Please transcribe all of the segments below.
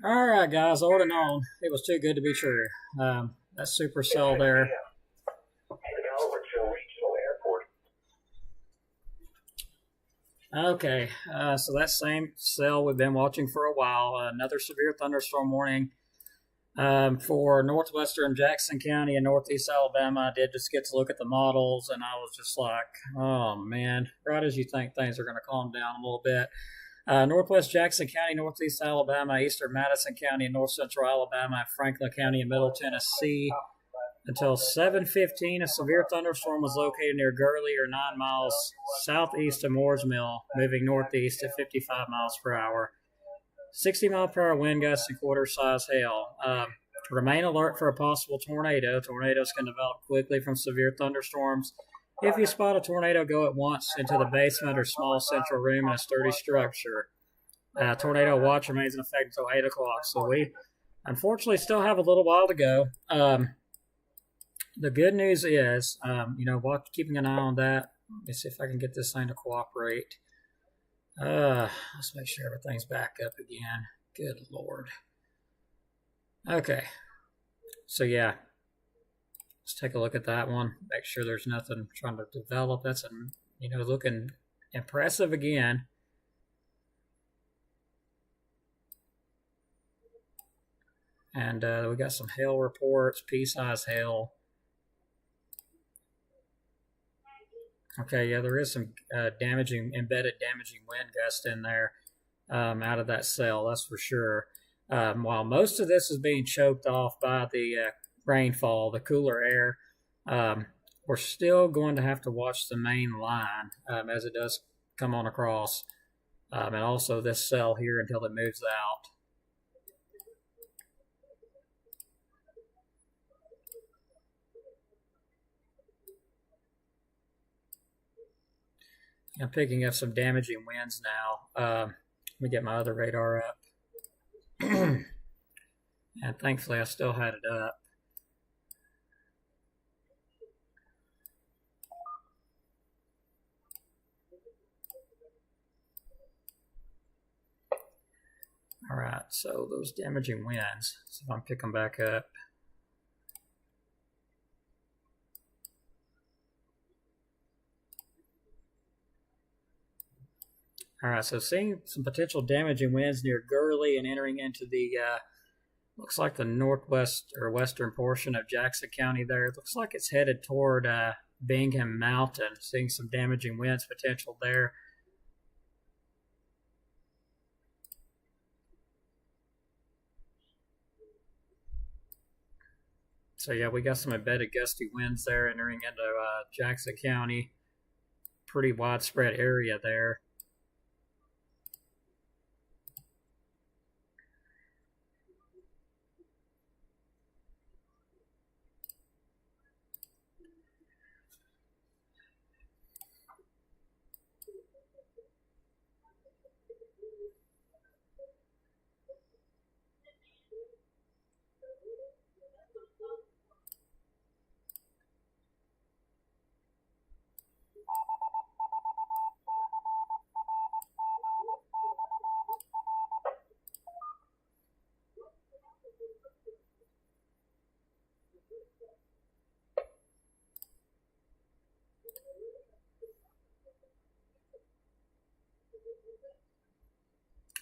All right, guys, on and on. It was too good to be true. That supercell there. Okay, so that same cell we've been watching for a while. Another severe thunderstorm warning for northwestern Jackson County and northeast Alabama. I did just get to look at the models, and I was just like, oh man, right as you think things are going to calm down a little bit. Northwest Jackson County, northeast Alabama, eastern Madison County, and north central Alabama, Franklin County, and middle Tennessee. Until 7:15, a severe thunderstorm was located near Gurley, or 9 miles southeast of Moores Mill, moving northeast at 55 miles per hour. 60-mile-per-hour wind gusts and quarter-size hail. Remain alert for a possible tornado. Tornadoes can develop quickly from severe thunderstorms. If you spot a tornado, go at once into the basement or small central room in a sturdy structure. Tornado watch remains in effect until 8 o'clock, so we unfortunately still have a little while to go. The good news is, keeping an eye on that. Let me see if I can get this thing to cooperate. Let's make sure everything's back up again. Good Lord. Okay. So, yeah. Let's take a look at that one. Make sure there's nothing trying to develop. That's, looking impressive again. And we got some hail reports, pea-size hail. Okay, yeah, there is some embedded damaging wind gust in there out of that cell, that's for sure. While most of this is being choked off by the rainfall, the cooler air, we're still going to have to watch the main line as it does come on across, and also this cell here until it moves out. I'm picking up some damaging winds now. Let me get my other radar up. And thankfully I still had it up. All right, so those damaging winds, so if I pick them back up. All right, so seeing some potential damaging winds near Gurley and entering into the, looks like the northwest or western portion of Jackson County there. It looks like it's headed toward Bingham Mountain, seeing some damaging winds potential there. So yeah, we got some embedded gusty winds there entering into Jackson County. Pretty widespread area there.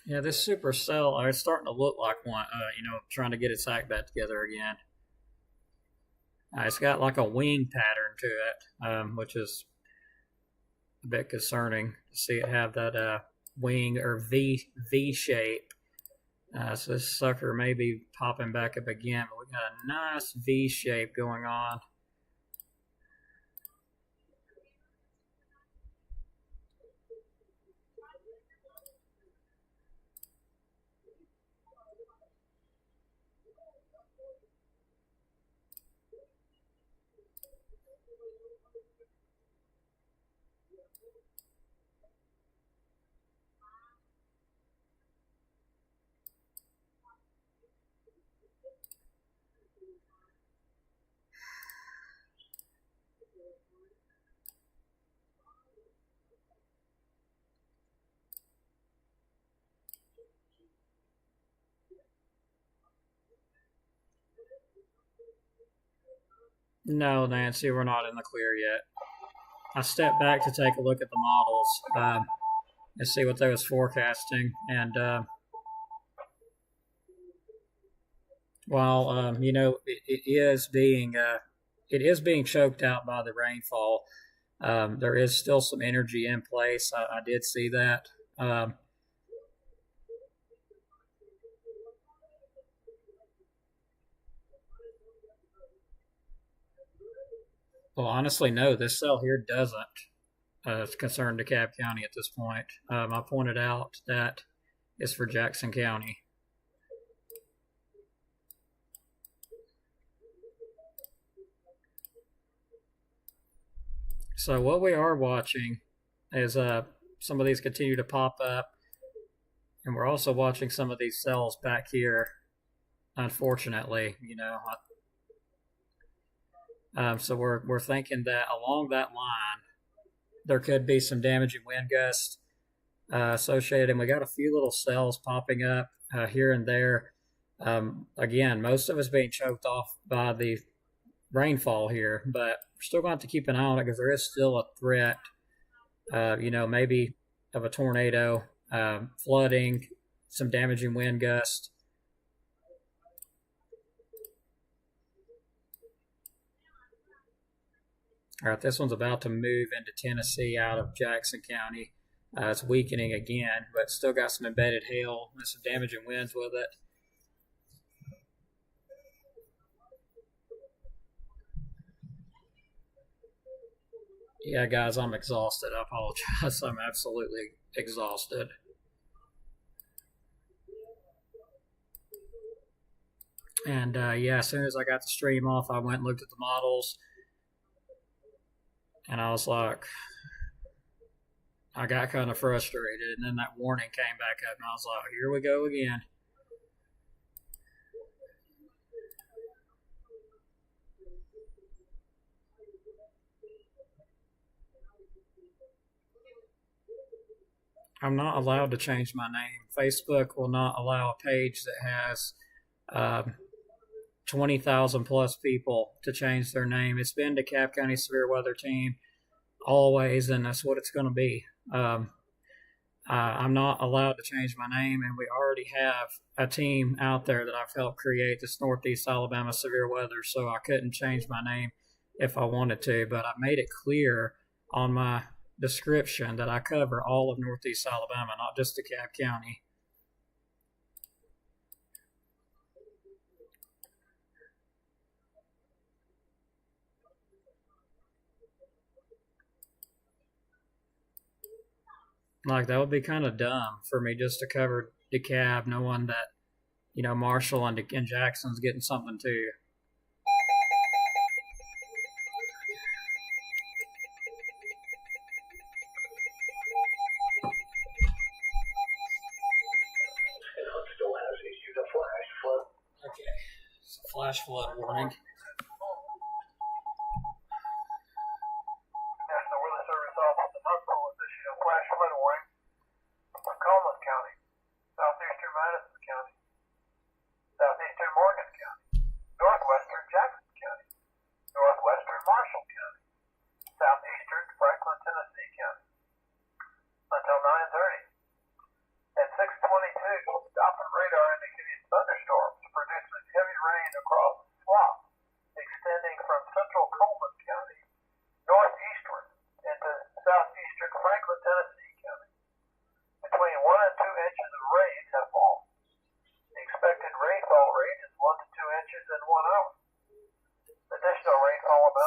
Yeah, this supercell, it's starting to look like one, trying to get its act back together again. It's got like a wing pattern to it, which is a bit concerning to see it have that wing or V shape. So this sucker may be popping back up again, but we got a nice V shape going on. No, Nancy, we're not in the clear yet. I stepped back to take a look at the models and see what they was forecasting, and while it is being choked out by the rainfall. There is still some energy in place. I did see that. Well, honestly, no. This cell here doesn't concern DeKalb County at this point. I pointed out that it's for Jackson County. So what we are watching is some of these continue to pop up, and we're also watching some of these cells back here. Unfortunately, so we're thinking that along that line there could be some damaging wind gusts associated, and we got a few little cells popping up here and there. Again, most of it's being choked off by the rainfall here, but we're still going to have to keep an eye on it because there is still a threat, maybe of a tornado, flooding, some damaging wind gusts. All right, this one's about to move into Tennessee out of Jackson County. It's weakening again, but still got some embedded hail and some damaging winds with it. Yeah, guys, I'm exhausted. I apologize. I'm absolutely exhausted. And as soon as I got the stream off, I went and looked at the models. And I was like, I got kind of frustrated. And then that warning came back up, and I was like, here we go again. I'm not allowed to change my name. Facebook will not allow a page that has 20,000 plus people to change their name. It's been DeKalb County Severe Weather Team always, and that's what it's going to be. I'm not allowed to change my name, and we already have a team out there that I've helped create, this Northeast Alabama Severe Weather, so I couldn't change my name if I wanted to, but I made it clear on my description that I cover all of Northeast Alabama, not just DeKalb County. Like, that would be kind of dumb for me just to cover DeKalb, knowing that, Marshall and Jackson's getting something too. Okay, it's a flash flood warning.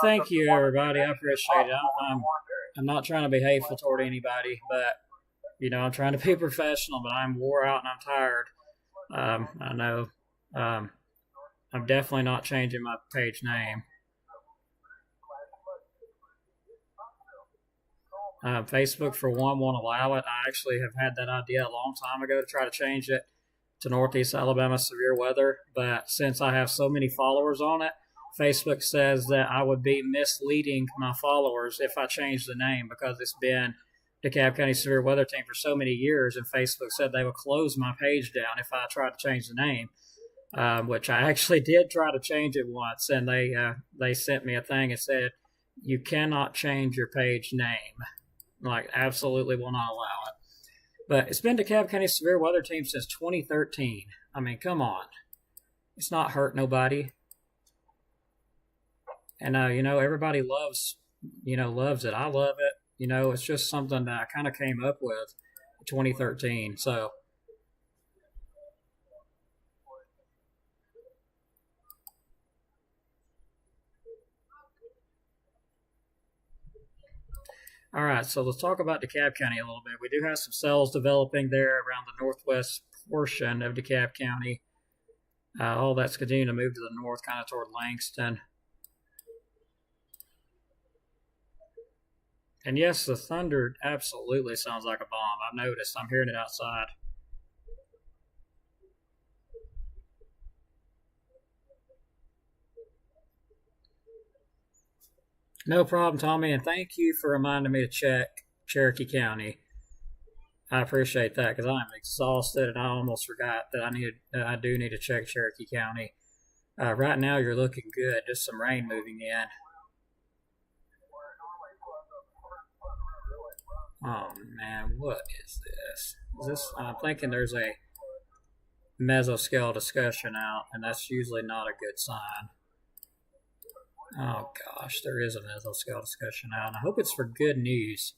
Thank you, everybody. I appreciate it. I'm not trying to be hateful toward anybody, but I'm trying to be professional. But I'm wore out and I'm tired. I know. I'm definitely not changing my page name. Facebook, for one, won't allow it. I actually have had that idea a long time ago to try to change it to Northeast Alabama Severe Weather, but since I have so many followers on it, Facebook says that I would be misleading my followers if I changed the name, because it's been DeKalb County Severe Weather Team for so many years, and Facebook said they would close my page down if I tried to change the name. which I actually did try to change it once, and they sent me a thing and said you cannot change your page name. Like, absolutely will not allow it. But it's been DeKalb County Severe Weather Team since 2013. I mean, come on. It's not hurt nobody. And, everybody loves it. I love it. It's just something that I kind of came up with in 2013. So, all right, so let's talk about DeKalb County a little bit. We do have some cells developing there around the northwest portion of DeKalb County. All that's continuing to move to the north, kind of toward Langston. And yes, the thunder absolutely sounds like a bomb. I've noticed. I'm hearing it outside. No problem, Tommy, and thank you for reminding me to check Cherokee County. I appreciate that because I'm exhausted and I almost forgot that I do need to check Cherokee County. Right now, you're looking good. Just some rain moving in. Oh man, what is this? I'm thinking there's a mesoscale discussion out, and that's usually not a good sign. Oh gosh, there is a mesoscale discussion out, and I hope it's for good news.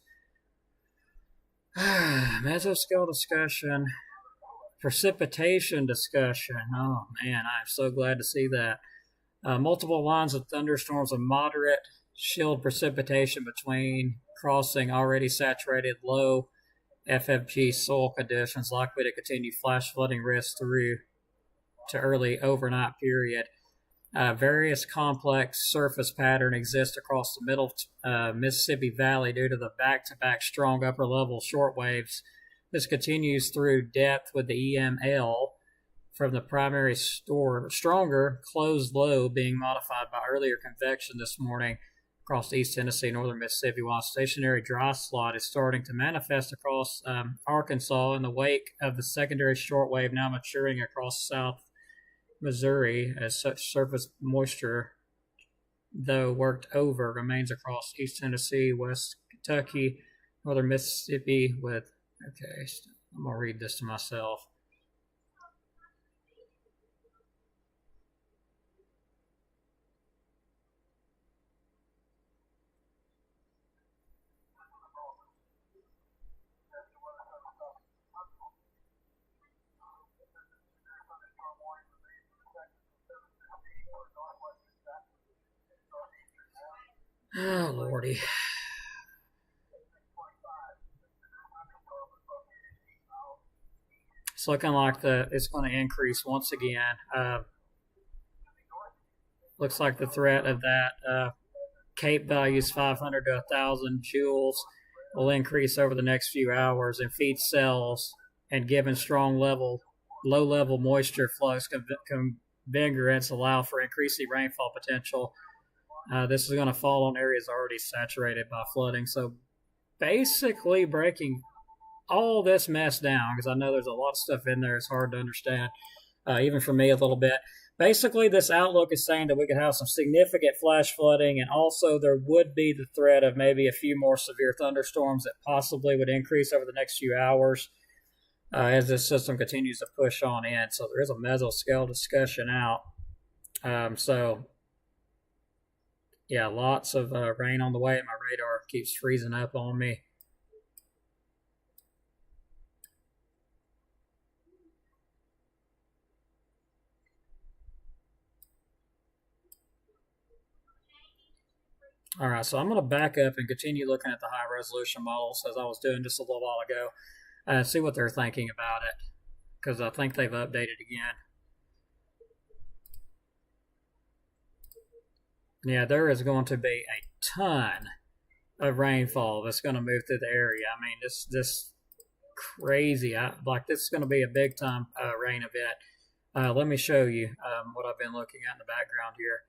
Mesoscale discussion, precipitation discussion. Oh man, I'm so glad to see that. Multiple lines of thunderstorms of moderate shield precipitation between crossing already saturated low FFG soil conditions, likely to continue flash flooding risk through to early overnight period. Various complex surface pattern exists across the middle Mississippi Valley due to the back-to-back strong upper-level short waves. This continues through depth with the EML from the primary stronger closed low being modified by earlier convection this morning across East Tennessee, northern Mississippi, while a stationary dry slot is starting to manifest across Arkansas in the wake of the secondary shortwave now maturing across South Missouri. As such, surface moisture, though worked over, remains across East Tennessee, West Kentucky, northern Mississippi with, okay, I'm going to read this to myself. Oh, Lordy. It's looking like it's going to increase once again. Looks like the threat of that Cape values 500 to 1,000 joules will increase over the next few hours and feed cells, and given strong low-level moisture flows convergence allow for increasing rainfall potential. This is going to fall on areas already saturated by flooding. So basically breaking all this mess down, because I know there's a lot of stuff in there. It's hard to understand, even for me a little bit. Basically, this outlook is saying that we could have some significant flash flooding, and also there would be the threat of maybe a few more severe thunderstorms that possibly would increase over the next few hours as this system continues to push on in. So there is a mesoscale discussion out. So yeah, lots of rain on the way. My radar keeps freezing up on me. All right, so I'm going to back up and continue looking at the high resolution models as I was doing just a little while ago and see what they're thinking about it, because I think they've updated again. Yeah, there is going to be a ton of rainfall that's going to move through the area. I mean, this crazy. This is going to be a big time rain event. Let me show you what I've been looking at in the background here.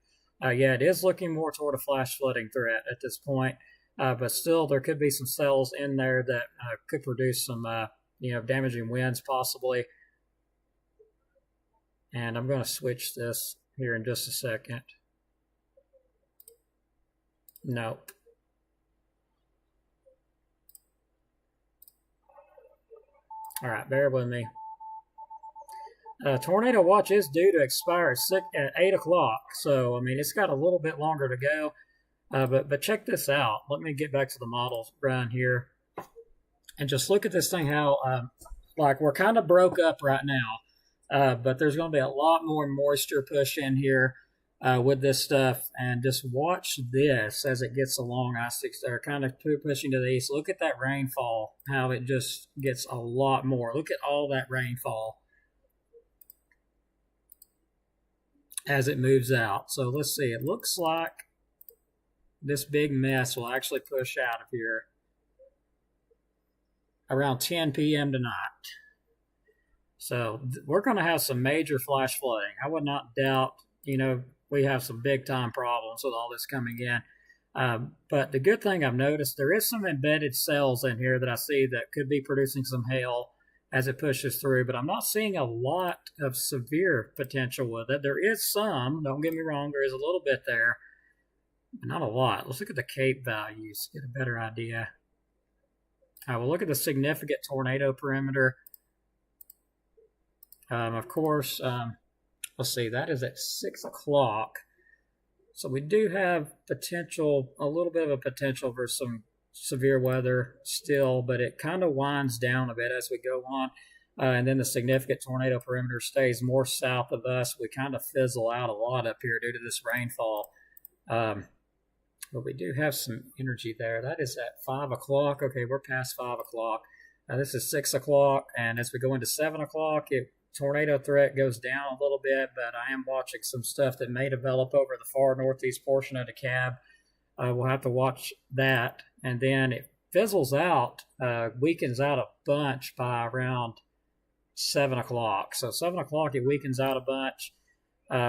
Yeah, it is looking more toward a flash flooding threat at this point, but still there could be some cells in there that could produce some damaging winds possibly. And I'm going to switch this here in just a second. Nope. All right, bear with me. Tornado watch is due to expire at 8 o'clock, so I mean it's got a little bit longer to go. But check this out. Let me get back to the model run here, and just look at this thing. How like we're kind of broke up right now, but there's going to be a lot more moisture push in here with this stuff, and just watch this as it gets along. They're kind of pushing to the east. Look at that rainfall. How it just gets a lot more. Look at all that rainfall as it moves out. So let's see. It looks like this big mess will actually push out of here around 10 p.m. tonight. So we're going to have some major flash flooding. I would not doubt, we have some big time problems with all this coming in. But the good thing I've noticed, there is some embedded cells in here that I see that could be producing some hail as it pushes through, but I'm not seeing a lot of severe potential with it. There is some, don't get me wrong, there is a little bit there, but not a lot. Let's look at the CAPE values, get a better idea. We'll look at the significant tornado perimeter. Of course, let's see, that is at 6 o'clock. So we do have potential, a little bit of a potential for some severe weather still, but it kind of winds down a bit as we go on. And then the significant tornado perimeter stays more south of us. We kind of fizzle out a lot up here due to this rainfall. But we do have some energy there. That is at 5 o'clock. Okay, we're past 5 o'clock. This is 6 o'clock, and as we go into 7 o'clock, tornado threat goes down a little bit, but I am watching some stuff that may develop over the far northeast portion of DeKalb. We'll have to watch that. And then it fizzles out, weakens out a bunch by around 7 o'clock. So 7 o'clock, it weakens out a bunch.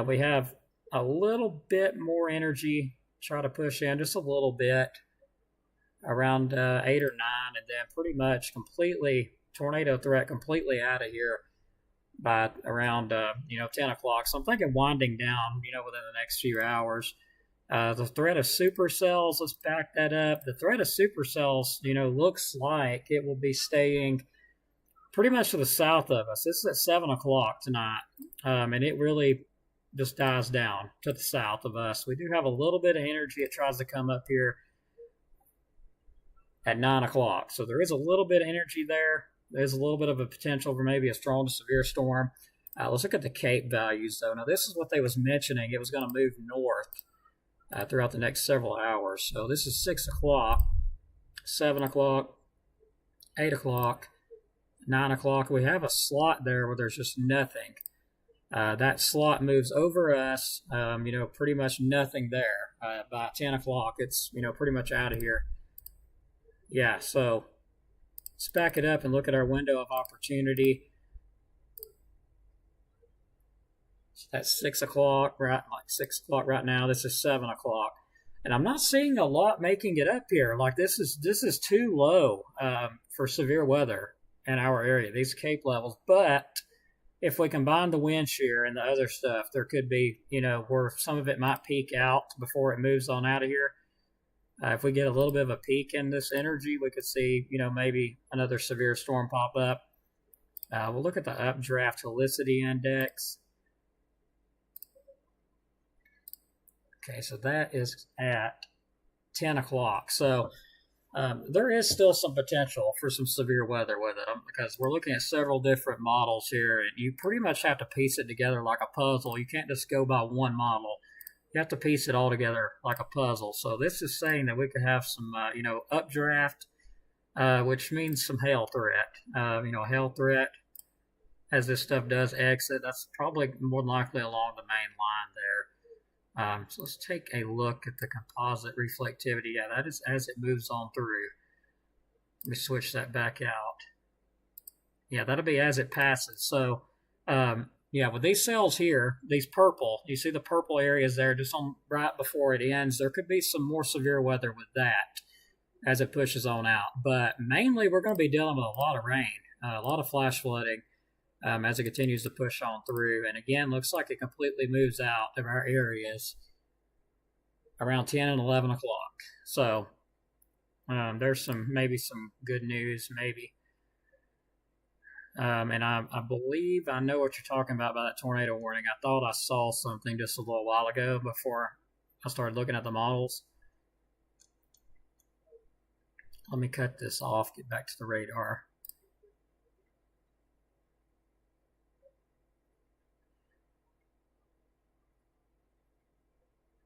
We have a little bit more energy, try to push in just a little bit, around 8 or 9, and then pretty much tornado threat completely out of here by around 10 o'clock. So I'm thinking winding down within the next few hours. The threat of supercells, let's back that up. The threat of supercells looks like it will be staying pretty much to the south of us. This is at 7 o'clock tonight, and it really just dies down to the south of us. We do have a little bit of energy. It tries to come up here at 9 o'clock. So there is a little bit of energy there. There's a little bit of a potential for maybe a strong to severe storm. Let's look at the CAPE values, though. Now, this is what they was mentioning. It was going to move north throughout the next several hours. So this is 6 o'clock, 7 o'clock, 8 o'clock, 9 o'clock. We have a slot there where there's just nothing. That slot moves over us, pretty much nothing there. By 10 o'clock, it's, pretty much out of here. Yeah, so let's back it up and look at our window of opportunity. So that's 6 o'clock, right? Like 6 o'clock right now. This is 7 o'clock. And I'm not seeing a lot making it up here. Like this is too low for severe weather in our area, these CAPE levels. But if we combine the wind shear and the other stuff, there could be, where some of it might peak out before it moves on out of here. If we get a little bit of a peak in this energy, we could see, maybe another severe storm pop up. We'll look at the updraft helicity index. Okay, so that is at 10 o'clock. So there is still some potential for some severe weather with it because we're looking at several different models here, and you pretty much have to piece it together like a puzzle. You can't just go by one model. You have to piece it all together like a puzzle. So this is saying that we could have some, updraft, which means some hail threat. Hail threat as this stuff does exit. That's probably more than likely along the main line there. So let's take a look at the composite reflectivity. Yeah, that is as it moves on through. Let me switch that back out. Yeah, that'll be as it passes. So, with these cells here, these purple, you see the purple areas there just on right before it ends. There could be some more severe weather with that as it pushes on out. But mainly we're going to be dealing with a lot of rain, a lot of flash flooding. as it continues to push on through. And again, looks like it completely moves out of our areas around 10 and 11 o'clock. So there's maybe some good news, maybe. And I believe I know what you're talking about by that tornado warning. I thought I saw something just a little while ago before I started looking at the models. Let me cut this off, get back to the radar.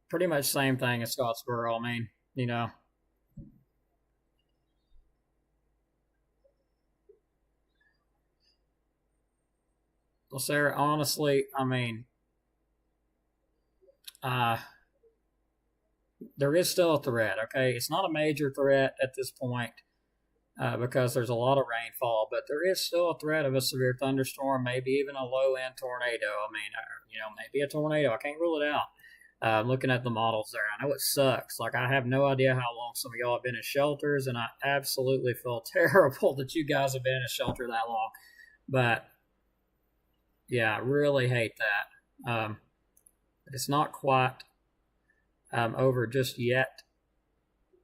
Pretty much same thing as Scottsboro. I mean, you know. Well, Sarah, honestly, I mean, there is still a threat, okay? It's not a major threat at this point because there's a lot of rainfall, but there is still a threat of a severe thunderstorm, maybe even a low-end tornado. I mean, maybe a tornado. I can't rule it out. Looking at the models there, I know it sucks. Like, I have no idea how long some of y'all have been in shelters, and I absolutely feel terrible that you guys have been in a shelter that long. But, yeah, I really hate that. It's not quite over just yet,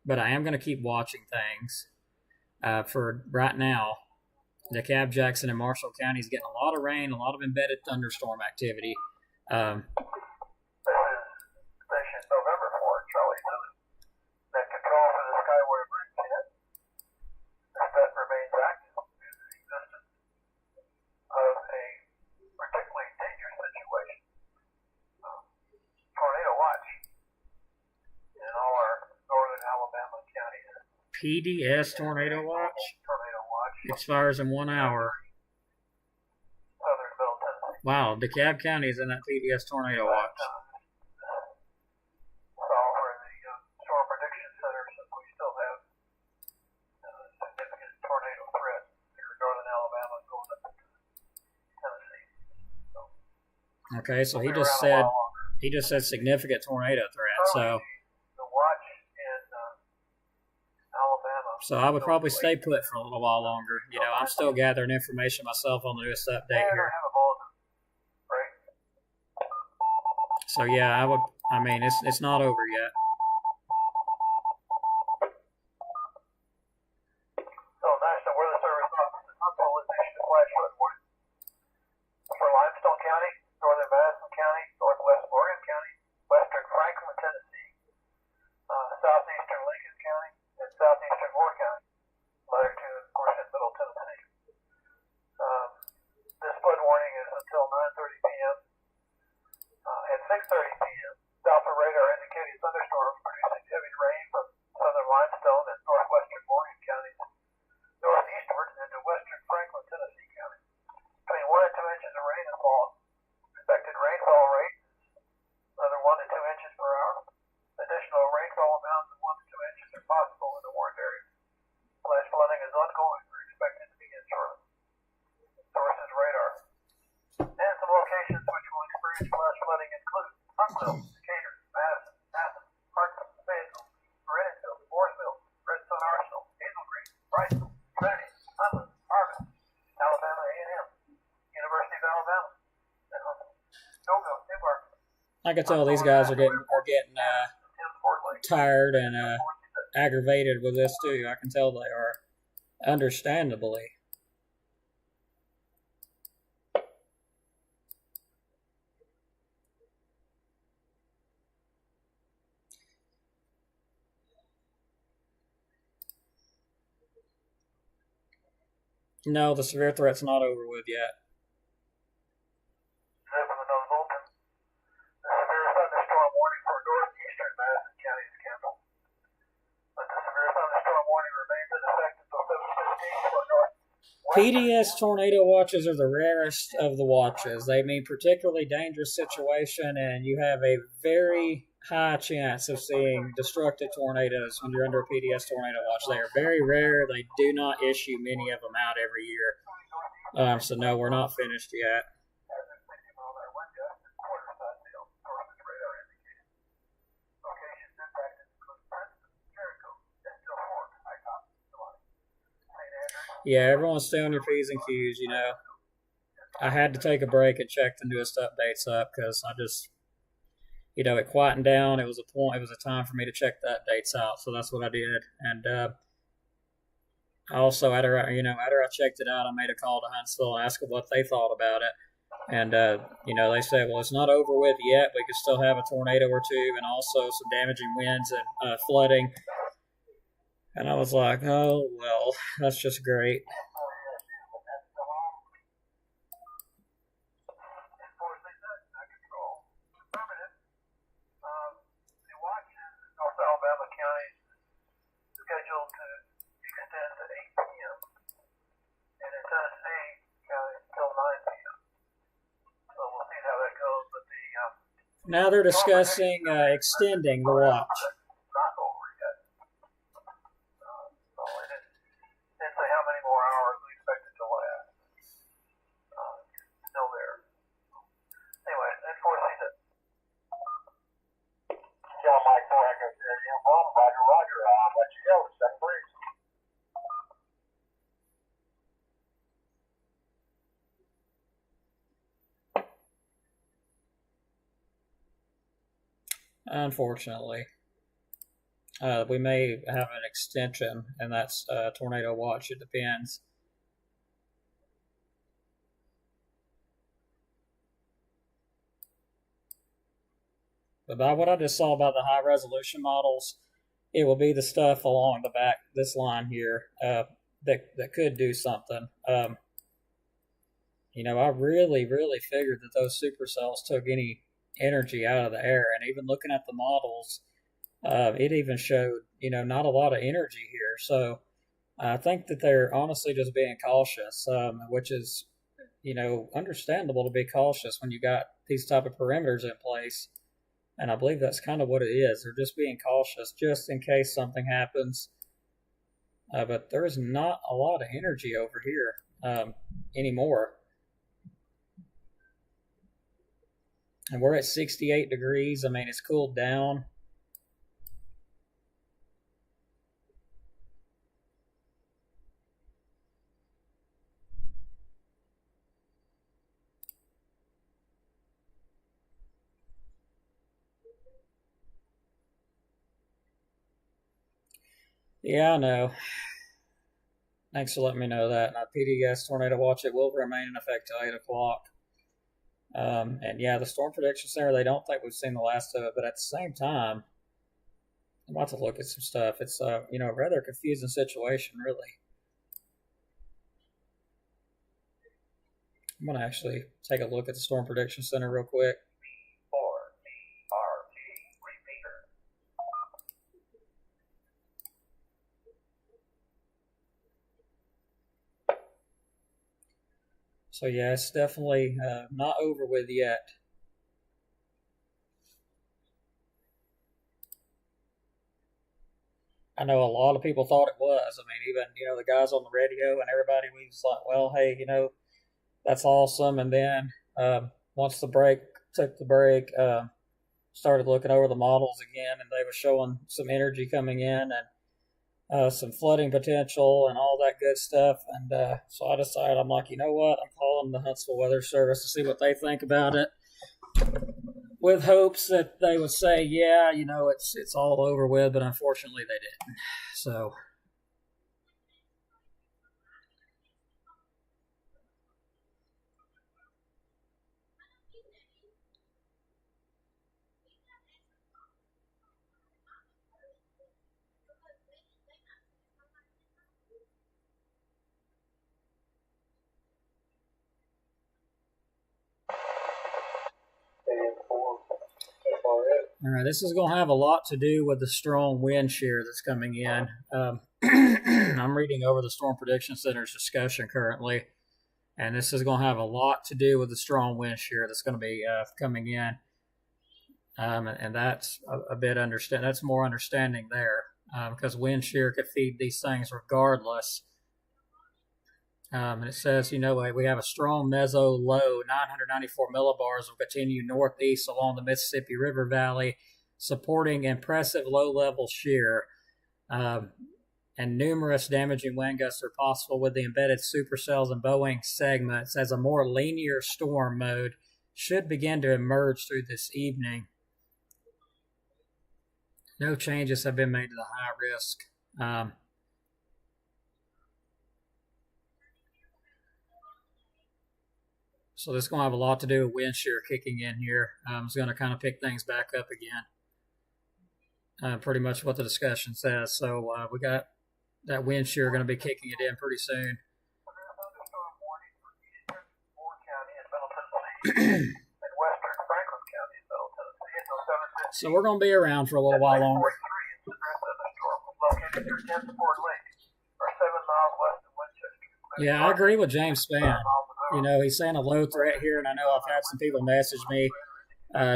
but I am going to keep watching things. For right now, DeKalb, Jackson, and Marshall counties getting a lot of rain, a lot of embedded thunderstorm activity. PDS Tornado Watch expires in 1 hour. Wow, DeKalb County is in that PDS Tornado Watch. Okay, so he just said significant tornado threat. So I would probably stay put for a little while longer. You know, I'm still gathering information myself on the newest update here. So yeah, I mean, it's not over yet. I can tell these guys are getting tired and aggravated with this too. I can tell they are, understandably. No, the severe threat's not over with yet. PDS tornado watches are the rarest of the watches. They mean particularly dangerous situation, and you have a very high chance of seeing destructive tornadoes when you're under a PDS tornado watch. They are very rare. They do not issue many of them out every year. So no, we're not finished yet. Yeah, everyone stay on your P's and Q's, you know. I had to take a break and check the newest updates up because I just, it quietened down. It was a point. It was a time for me to check the updates out, so that's what I did. And I also, after I checked it out, I made a call to Huntsville and asked them what they thought about it. And they said, well, it's not over with yet. We could still have a tornado or two, and also some damaging winds and flooding. And I was like, oh well, that's just great. Now they're discussing extending the watch. Unfortunately, we may have an extension, and that's tornado watch. It depends. But by what I just saw about the high resolution models, it will be the stuff along the back, this line here, that could do something. I really figured that those supercells took any energy out of the air, and even looking at the models, it even showed, not a lot of energy here. So I think that they're honestly just being cautious, which is, understandable to be cautious when you got these type of perimeters in place. And I believe that's kind of what it is. They're just being cautious just in case something happens. But there's not a lot of energy over here anymore. And we're at 68 degrees. I mean, it's cooled down. Yeah, I know. Thanks for letting me know that. Now, PDS Tornado Watch, it will remain in effect till 8 o'clock. And yeah, the Storm Prediction Center, they don't think we've seen the last of it, but at the same time, I'm about to look at some stuff. It's a rather confusing situation, really. I'm going to actually take a look at the Storm Prediction Center real quick. So yeah, it's definitely not over with yet. I know a lot of people thought it was. I mean, even the guys on the radio and everybody, we was like, well, hey, that's awesome. And then once the break took the break, started looking over the models again, and they were showing some energy coming in and some flooding potential and all that good stuff. And so I decided, I'm like, you know what? I'm calling the Huntsville Weather Service to see what they think about it, with hopes that they would say, yeah, it's all over with. But unfortunately, they didn't. So. All right, this is going to have a lot to do with the strong wind shear that's coming in. I'm reading over the Storm Prediction Center's discussion currently, and this is going to have a lot to do with the strong wind shear that's going to be coming in. And that's a bit that's more understanding there, because wind shear could feed these things regardless. And it says, we have a strong meso low, 994 millibars will continue northeast along the Mississippi River Valley, supporting impressive low-level shear. and numerous damaging wind gusts are possible with the embedded supercells and bow-wing segments as a more linear storm mode should begin to emerge through this evening. No changes have been made to the high risk. So this is going to have a lot to do with wind shear kicking in here. It's going to kind of pick things back up again. Pretty much what the discussion says. So we got that wind shear going to be kicking it in pretty soon. So we're going to be around for a little while longer. Yeah, I agree with James Spann. You know, he's saying a low threat here, and I know I've had some people message me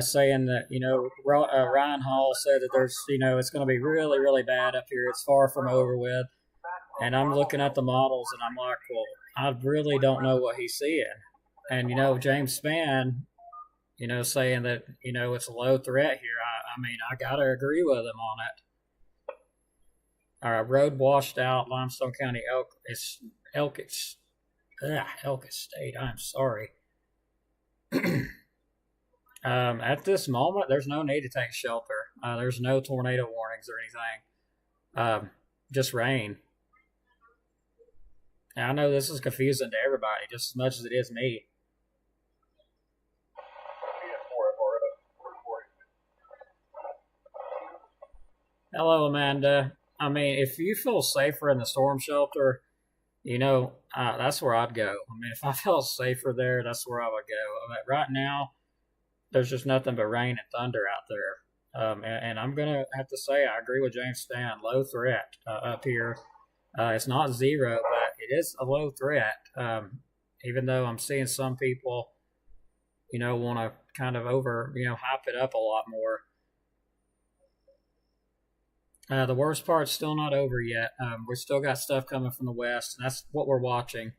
saying that, you know, Ryan Hall said that there's, you know, it's going to be really, really bad up here. It's far from over with. And I'm looking at the models, and I'm like, well, I really don't know what he's seeing. And, you know, James Spann, you know, saying that, you know, it's a low threat here. I mean, I got to agree with him on it. All right, road washed out, Limestone County, Elkins State. I'm sorry. At this moment, there's no need to take shelter. There's no tornado warnings or anything. Just rain. And I know this is confusing to everybody, just as much as it is me. Hello, Amanda. I mean, if you feel safer in the storm shelter, you know, that's where I'd go. I mean, if I felt safer there, that's where I would go. But right now, there's just nothing but rain and thunder out there. And I'm going to have to say, I agree with James Spann. Low threat up here. It's not zero, but it is a low threat. Even though I'm seeing some people, you know, want to kind of hype it up a lot more. The worst part's still not over yet. We still got stuff coming from the west, and that's what we're watching.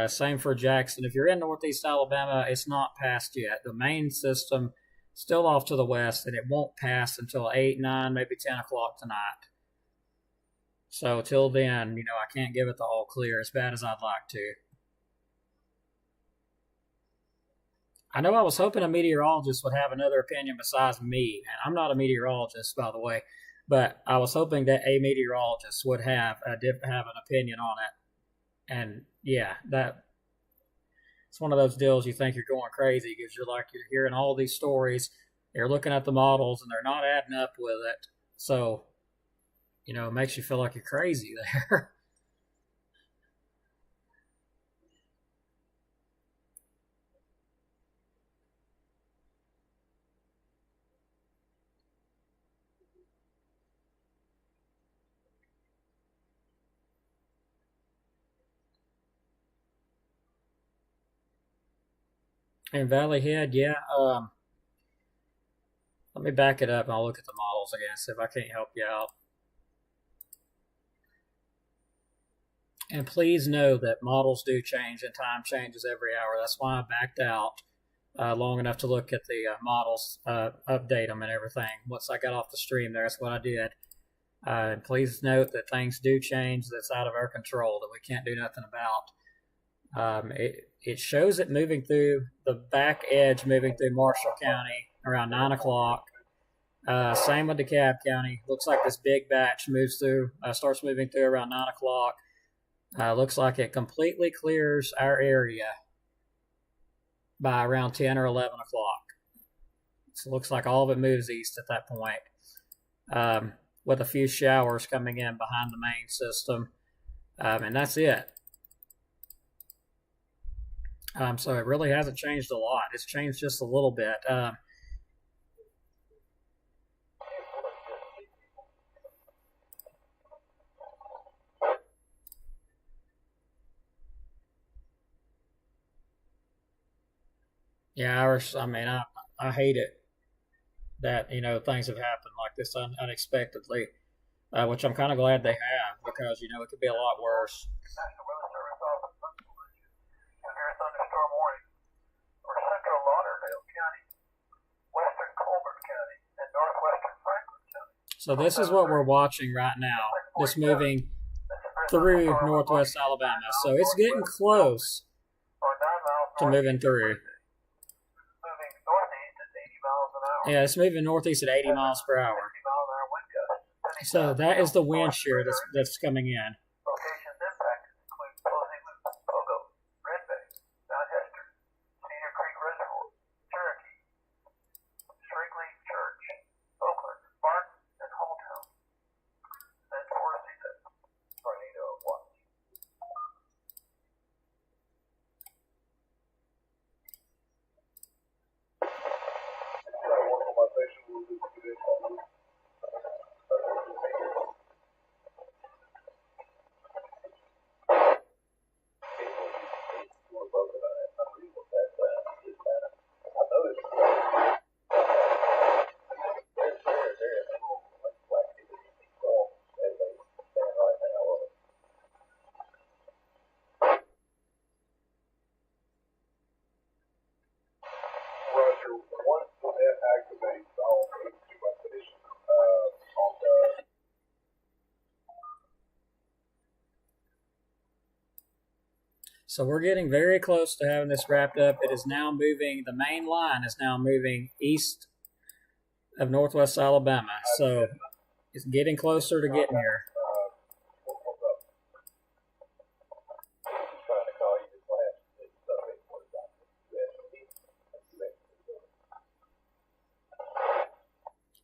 Same for Jackson. If you're in northeast Alabama, it's not passed yet. The main system still off to the west, and it won't pass until 8, 9, maybe 10 o'clock tonight. So till then, you know, I can't give it the all clear as bad as I'd like to. I know I was hoping a meteorologist would have another opinion besides me. And I'm not a meteorologist, by the way. But I was hoping that a meteorologist would have an opinion on it. And yeah, it's one of those deals you think you're going crazy because you're hearing all these stories, you're looking at the models, and they're not adding up with it. So, you know, it makes you feel like you're crazy there. And Valley Head, yeah. Let me back it up and I'll look at the models again, see if I can't help you out. And please know that models do change and time changes every hour. That's why I backed out long enough to look at the models, update them and everything. Once I got off the stream there, that's what I did. And please note that things do change that's out of our control, that we can't do nothing about. It shows it moving through the back edge, moving through Marshall County around 9 o'clock. Same with DeKalb County. Looks like this big batch starts moving through around 9 o'clock. Looks like it completely clears our area by around 10 or 11 o'clock. So it looks like all of it moves east at that point, with a few showers coming in behind the main system. And that's it. So it really hasn't changed a lot. It's changed just a little bit. Yeah, I hate it that, you know, things have happened like this unexpectedly, which I'm kind of glad they have because, you know, it could be a lot worse. So this is what we're watching right now. that's moving through northwest Alabama. So it's getting close to moving through. Yeah, it's moving northeast at 80 miles per hour. So that is the wind shear that's coming in. Locations impacted include Posey Loop, Pogo, Red Bay, Mount Hester, Cedar Creek Reservoir, Cherokee, Shrinkley Church, Oakland, Barton, and Halltown. Then Forest tornado watch. One of my patients will do today. So we're getting very close to having this wrapped up. It is now moving, the main line is now moving east of northwest Alabama. So it's getting closer to getting here.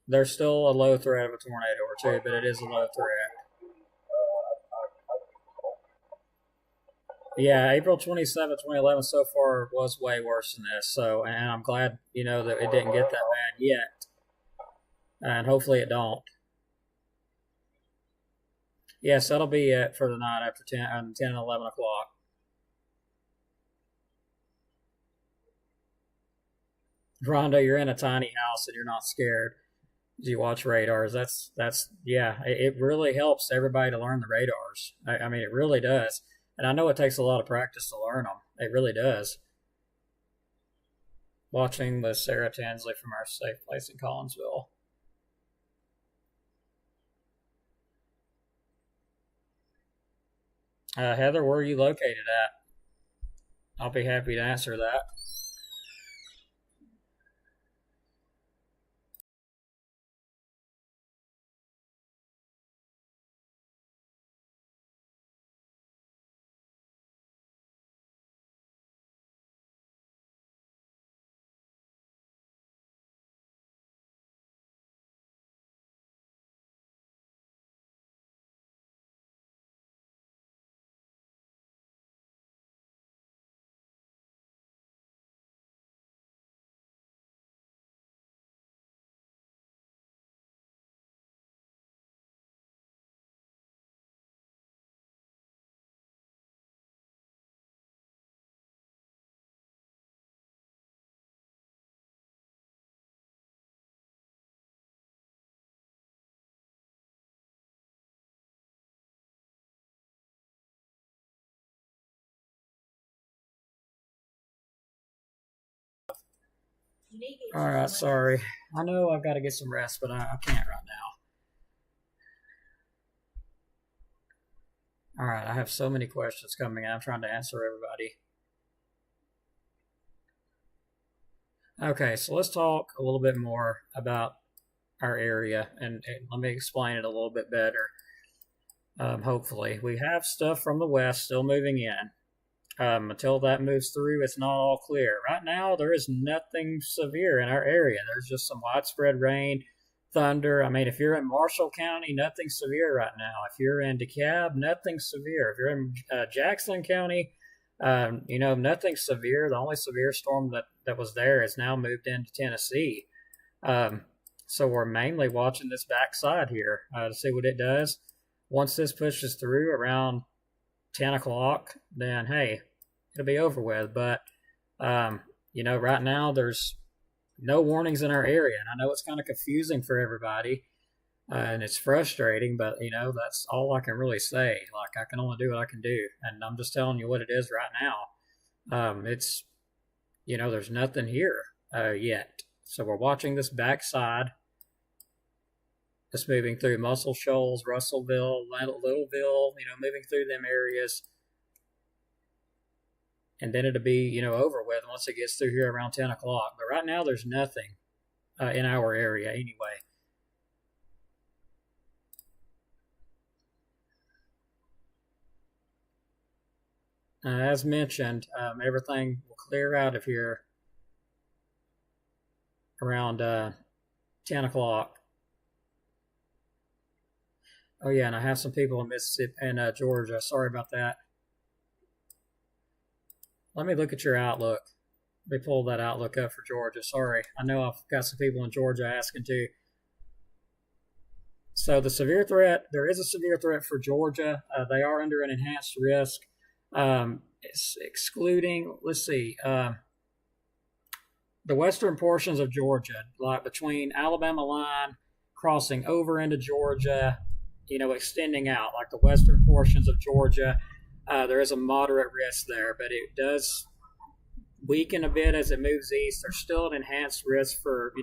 There's still a low threat of a tornado or two, but it is a low threat. Yeah, April 27, 2011 so far was way worse than this. So, and I'm glad, that it didn't get that bad yet. And hopefully it don't. Yes, that'll be it for the night after 10 and 11 o'clock. Rondo, you're in a tiny house and you're not scared. You watch radars. It really helps everybody to learn the radars. I mean, it really does. And I know it takes a lot of practice to learn them. It really does. Watching with Sarah Tansley from our safe place in Collinsville. Heather, where are you located at? I'll be happy to answer that. All right, sorry. I know I've got to get some rest, but I can't right now. All right, I have so many questions coming in. I'm trying to answer everybody. Okay, so let's talk a little bit more about our area, and let me explain it a little bit better. Hopefully, we have stuff from the west still moving in. Until that moves through, it's not all clear. Right now, there is nothing severe in our area. There's just some widespread rain, thunder. I mean, if you're in Marshall County, nothing severe right now. If you're in DeKalb, nothing severe. If you're in Jackson County, nothing severe. The only severe storm that was there has now moved into Tennessee. So we're mainly watching this backside here to see what it does. Once this pushes through around 10 o'clock, then hey, it'll be over with. But right now there's no warnings in our area, and I know it's kind of confusing for everybody, and it's frustrating, but that's all I can really say. Like, I can only do what I can do, and I'm just telling you what it is right now. It's there's nothing here yet, so we're watching this backside Just moving through Muscle Shoals, Russellville, Littleville, moving through them areas. And then it'll be, over with once it gets through here around 10 o'clock. But right now, there's nothing in our area anyway. As mentioned, everything will clear out of here around 10 o'clock. Oh, yeah, and I have some people in Mississippi and Georgia. Sorry about that. Let me look at your Outlook. Let me pull that Outlook up for Georgia. Sorry. I know I've got some people in Georgia asking too. So the severe threat, there is a severe threat for Georgia. They are under an enhanced risk. It's excluding, let's see, the western portions of Georgia, like between Alabama line, crossing over into Georgia, extending out, like the western portions of Georgia. There is a moderate risk there, but it does weaken a bit as it moves east. There's still an enhanced risk for,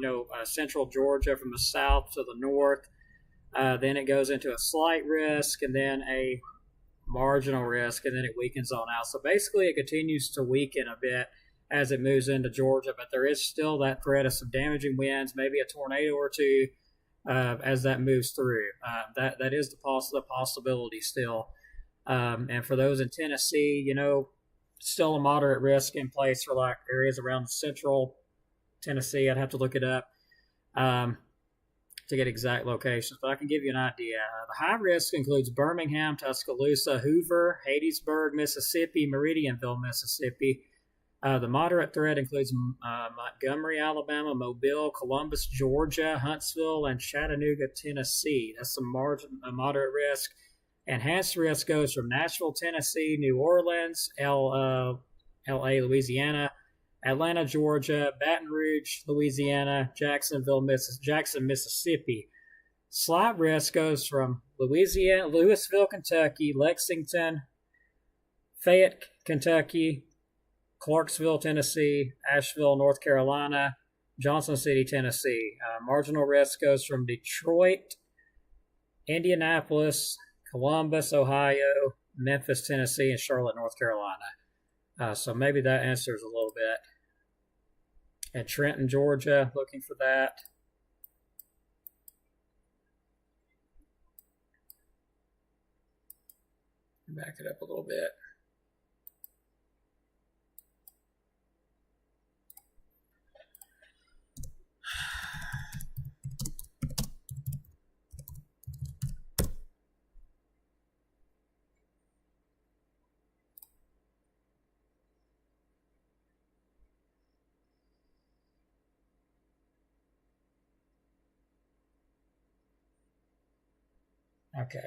central Georgia from the south to the north. Then it goes into a slight risk and then a marginal risk, and then it weakens on out. So basically it continues to weaken a bit as it moves into Georgia, but there is still that threat of some damaging winds, maybe a tornado or two as that moves through. That is the possibility still. And for those in Tennessee, still a moderate risk in place for like areas around central Tennessee. I'd have to look it up to get exact locations, but I can give you an idea. The high risk includes Birmingham, Tuscaloosa, Hoover, Hattiesburg, Mississippi, Meridianville, Mississippi. The moderate threat includes Montgomery, Alabama, Mobile, Columbus, Georgia, Huntsville, and Chattanooga, Tennessee. That's a moderate risk. Enhanced risk goes from Nashville, Tennessee, New Orleans, L.A., Louisiana, Atlanta, Georgia, Baton Rouge, Louisiana, Jackson, Mississippi. Slight risk goes from Louisville, Kentucky, Lexington, Fayette, Kentucky, Clarksville, Tennessee, Asheville, North Carolina, Johnson City, Tennessee. Marginal risk goes from Detroit, Indianapolis, Columbus, Ohio, Memphis, Tennessee, and Charlotte, North Carolina. So maybe that answers a little bit. And Trenton, Georgia, looking for that. Back it up a little bit. Okay.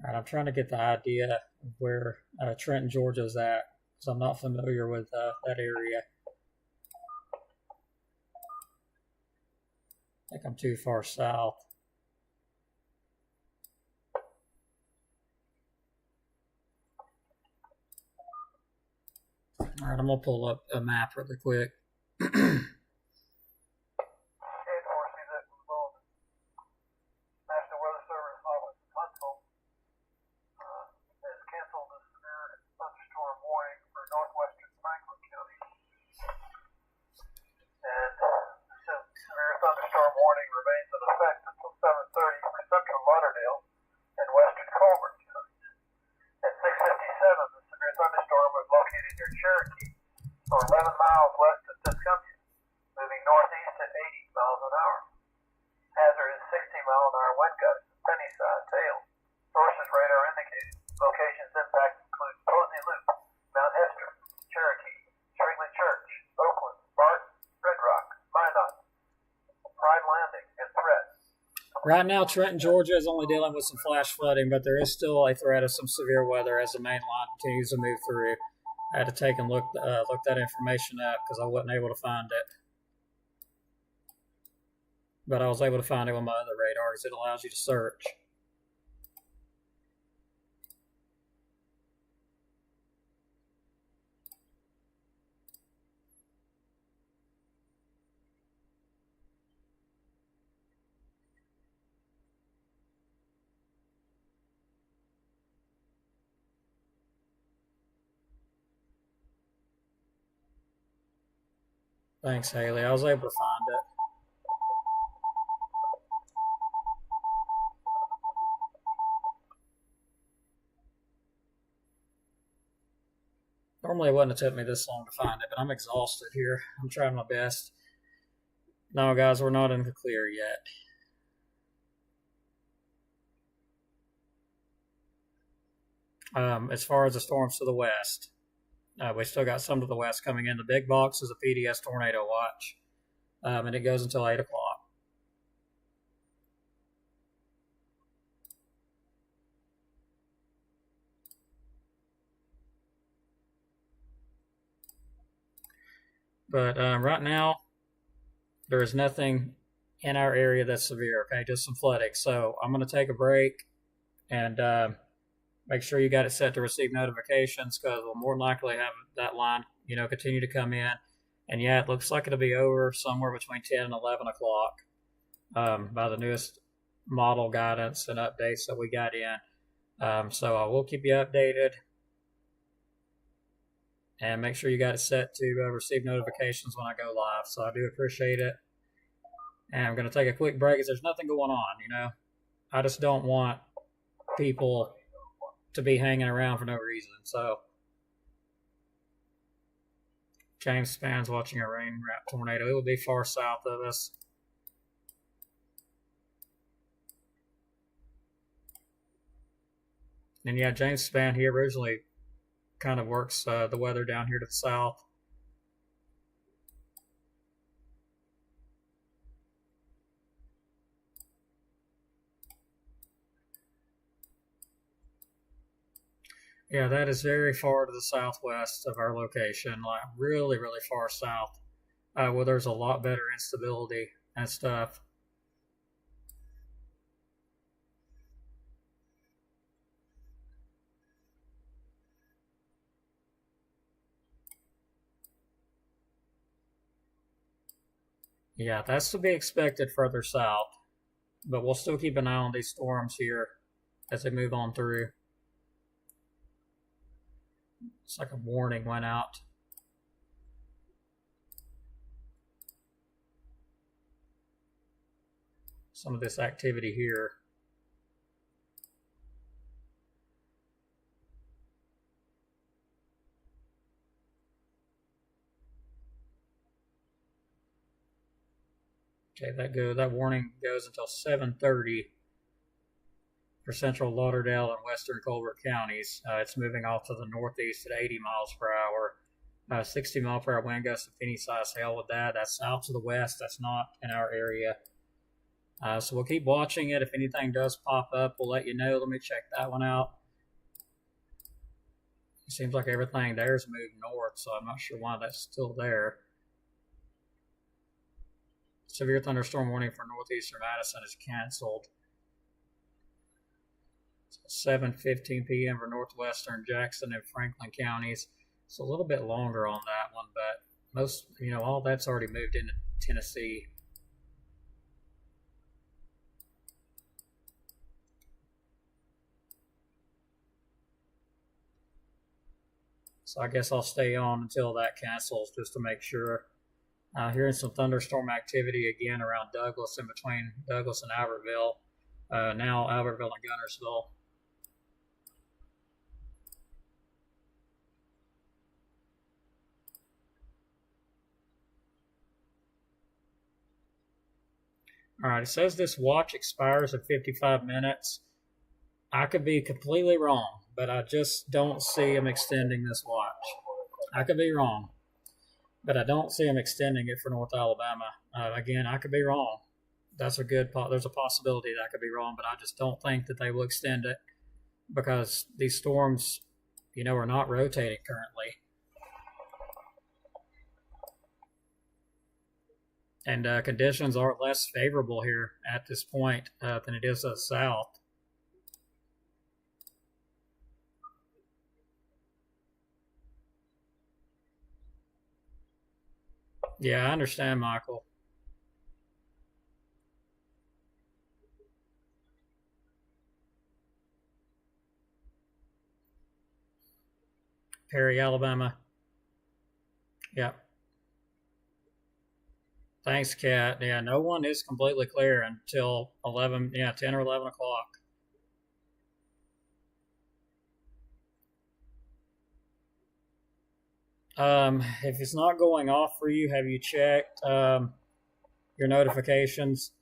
All right, I'm trying to get the idea of where Trenton, Georgia is at, because I'm not familiar with that area. I think I'm too far south. All right, I'm going to pull up a map really quick. Cherokee, or 11 miles west of Tuscumbia, moving northeast at 80 miles an hour. Hazard is 60-mile-an-hour wind gusts, penny-sized hail. Sources radar indicated. Locations impact include Posey Loop, Mount Hester, Cherokee, Shringley Church, Oakland, Barton, Red Rock, Minot, Pride Landing, and Threat. Right now, Trenton, Georgia is only dealing with some flash flooding, but there is still a threat of some severe weather as the main line continues to move through. I had to take and look that information up because I wasn't able to find it. but I was able to find it on my other radar because it allows you to search. Thanks, Haley. I was able to find it. Normally it wouldn't have took me this long to find it, but I'm exhausted here. I'm trying my best. No, guys, we're not in the clear yet. As far as the storms to the west, we still got some to the west coming in. The big box is a PDS tornado watch, and it goes until 8 o'clock. But right now, there is nothing in our area that's severe, okay? Just some flooding. So I'm going to take a break and make sure you got it set to receive notifications because we'll more than likely have that line, continue to come in. And yeah, it looks like it'll be over somewhere between 10 and 11 o'clock by the newest model guidance and updates that we got in. So I will keep you updated. And make sure you got it set to receive notifications when I go live. So I do appreciate it. And I'm going to take a quick break because there's nothing going on, I just don't want people to be hanging around for no reason. So James Span's watching a rain wrap tornado. It will be far south of us. And yeah, James Span here originally kind of works the weather down here to the south. Yeah, that is very far to the southwest of our location, like really, really far south, where there's a lot better instability and stuff. Yeah, that's to be expected further south, but we'll still keep an eye on these storms here as they move on through. It's like a warning went out. Some of this activity here. Okay, that warning goes until 7:30 for central Lauderdale and western Colbert counties. It's moving off to the northeast at 80 miles per hour. 60 mile per hour wind gusts of any size hail with that. That's out to the west. That's not in our area. So we'll keep watching it. If anything does pop up, we'll let you know. Let me check that one out. It seems like everything there's moved north, so I'm not sure why that's still there. Severe thunderstorm warning for northeastern Madison is canceled. 7:15 p.m. for northwestern Jackson and Franklin counties. It's a little bit longer on that one, but most, all that's already moved into Tennessee. So I guess I'll stay on until that cancels just to make sure. Hearing some thunderstorm activity again around Douglas, in between Douglas and Albertville. Now Albertville and Gunnersville. All right, it says this watch expires in 55 minutes. I could be completely wrong, but I just don't see them extending this watch. I could be wrong, but I don't see them extending it for North Alabama. Again, I could be wrong. There's a possibility that I could be wrong, but I just don't think that they will extend it because these storms, are not rotating currently. And conditions are less favorable here at this point than it is to the south. Yeah, I understand, Michael. Perry, Alabama. Yep. Thanks, Kat. Yeah, no one is completely clear until 11, 10 or 11 o'clock. If it's not going off for you, have you checked your notifications?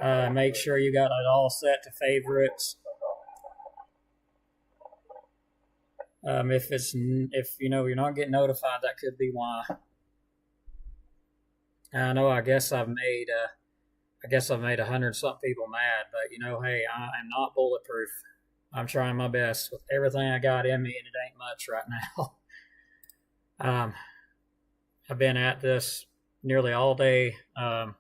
Make sure you got it all set to favorites. If you're not getting notified, that could be why. I know. I guess I've made 100 something people mad, but hey, I'm not bulletproof. I'm trying my best with everything I got in me, and it ain't much right now. I've been at this nearly all day. From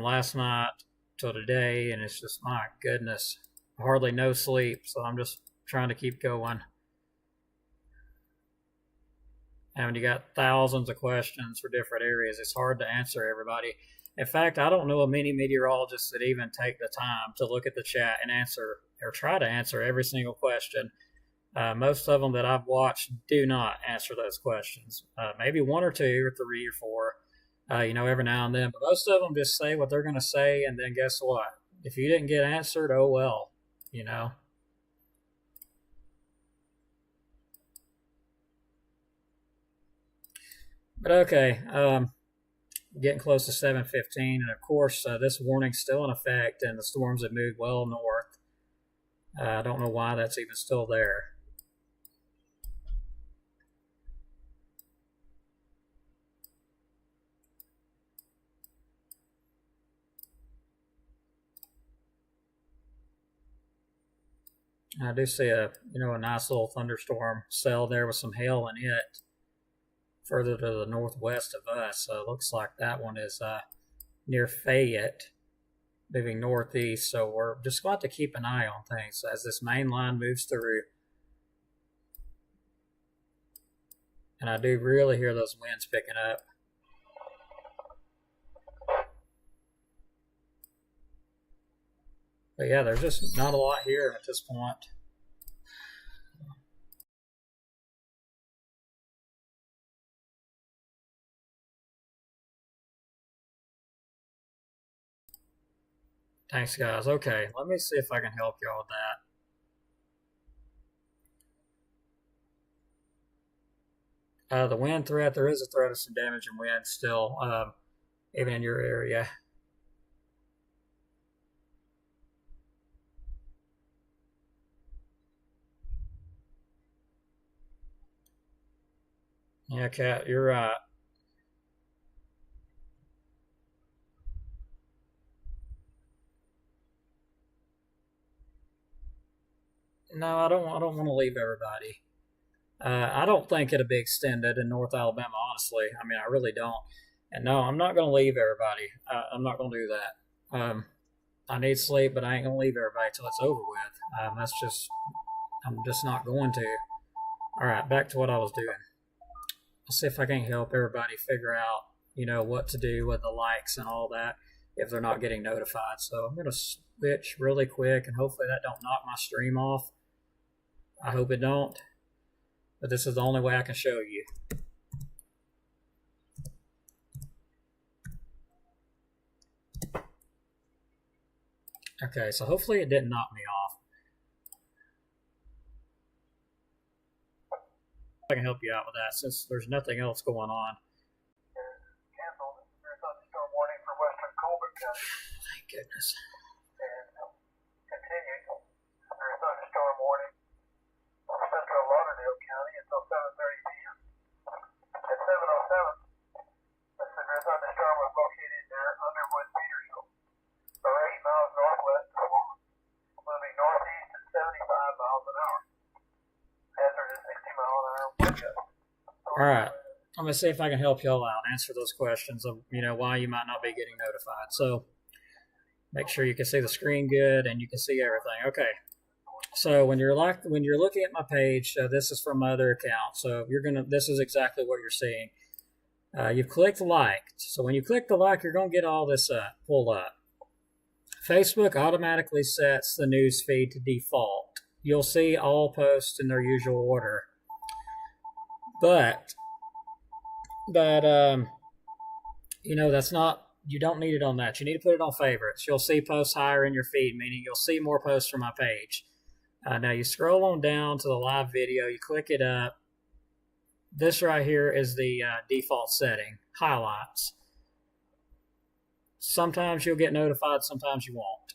last night till today, and it's just, my goodness, hardly no sleep. So I'm just trying to keep going. And when you got thousands of questions for different areas, it's hard to answer everybody. In fact, I don't know of many meteorologists that even take the time to look at the chat and answer or try to answer every single question. Most of them that I've watched do not answer those questions. Maybe one or two or three or four, every now and then. But most of them just say what they're going to say, and then guess what? If you didn't get answered, oh well, But okay, getting close to 7:15, and of course this warning's still in effect, and the storms have moved well north. I don't know why that's even still there. I do see a nice little thunderstorm cell there with some hail in it further to the northwest of us. So it looks like that one is near Fayette, moving northeast. So we're just going to have to keep an eye on things as this main line moves through. And I do really hear those winds picking up. But yeah, there's just not a lot here at this point. Thanks, guys. Okay, let me see if I can help y'all with that. The wind threat, there is a threat of some damage and wind still, even in your area. Yeah, Kat, you're right. No, I don't want to leave everybody. I don't think it'll be extended in North Alabama, honestly. I mean, I really don't. And no, I'm not going to leave everybody. I'm not going to do that. I need sleep, but I ain't going to leave everybody till it's over with. I'm just not going to. All right, back to what I was doing. I'll see if I can help everybody figure out, what to do with the likes and all that if they're not getting notified. So I'm going to switch really quick, and hopefully that don't knock my stream off. I hope it don't. But this is the only way I can show you. Okay, so hopefully it didn't knock me off. I can help you out with that since there's nothing else going on. Canceled. There's a thunderstorm warning for western Colbert County. Thank goodness. And continued. There's a thunderstorm warning for central Lauderdale County until 7:30 p.m. At 7:07, a severe thunderstorm was located near Underwood, Petersville. Or 8 miles northwest of Wilmington, moving northeast at 75 miles an hour. Hazard is 60 mile an hour wind gust. All right. I'm going to see if I can help y'all out, answer those questions of, why you might not be getting notified. So make sure you can see the screen good and you can see everything. Okay. So when you're looking at my page, this is from my other account. So this is exactly what you're seeing. You've clicked like. So when you click the like, you're going to get all this pulled up. Facebook automatically sets the news feed to default. You'll see all posts in their usual order. But that's not, you don't need it on that. You need to put it on favorites. You'll see posts higher in your feed, meaning you'll see more posts from my page. Now you scroll on down to the live video, you click it up. This right here is the default setting, highlights. Sometimes you'll get notified, sometimes you won't.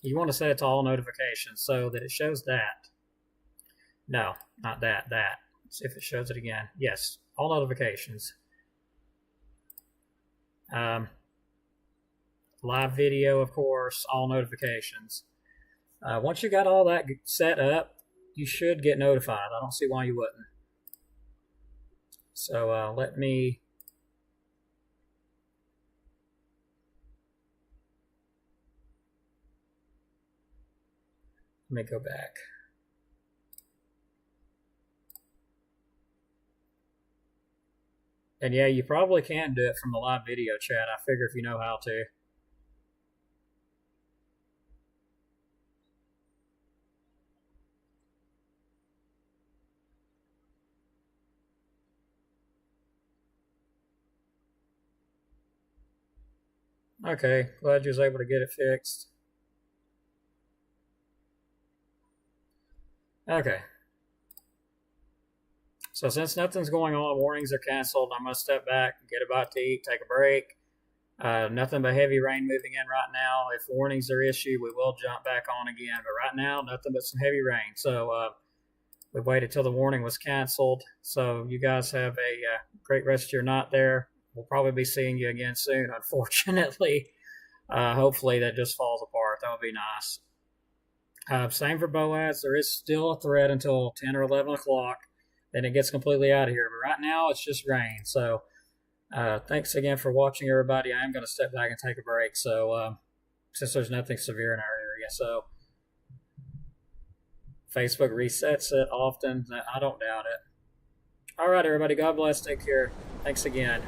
You want to set it to all notifications so that it shows that. No, not that, that. Let's see if it shows it again. Yes, all notifications. Live video, of course, all notifications. Once you got all that set up, you should get notified. I don't see why you wouldn't. So let me go back. And yeah, you probably can do it from the live video chat. I figure if you know how to. Okay, glad you was able to get it fixed. Okay. So since nothing's going on, warnings are canceled, I'm going to step back, get a bite to eat, take a break. Nothing but heavy rain moving in right now. If warnings are issued, we will jump back on again. But right now, nothing but some heavy rain. So we waited till the warning was canceled. So you guys have a great rest of your night there. We'll probably be seeing you again soon, unfortunately. Hopefully that just falls apart. That would be nice. Same for Boaz. There is still a thread until 10 or 11 o'clock. Then it gets completely out of here. But right now, it's just rain. So thanks again for watching, everybody. I am going to step back and take a break. So since there's nothing severe in our area. So Facebook resets it often. I don't doubt it. All right, everybody. God bless. Take care. Thanks again.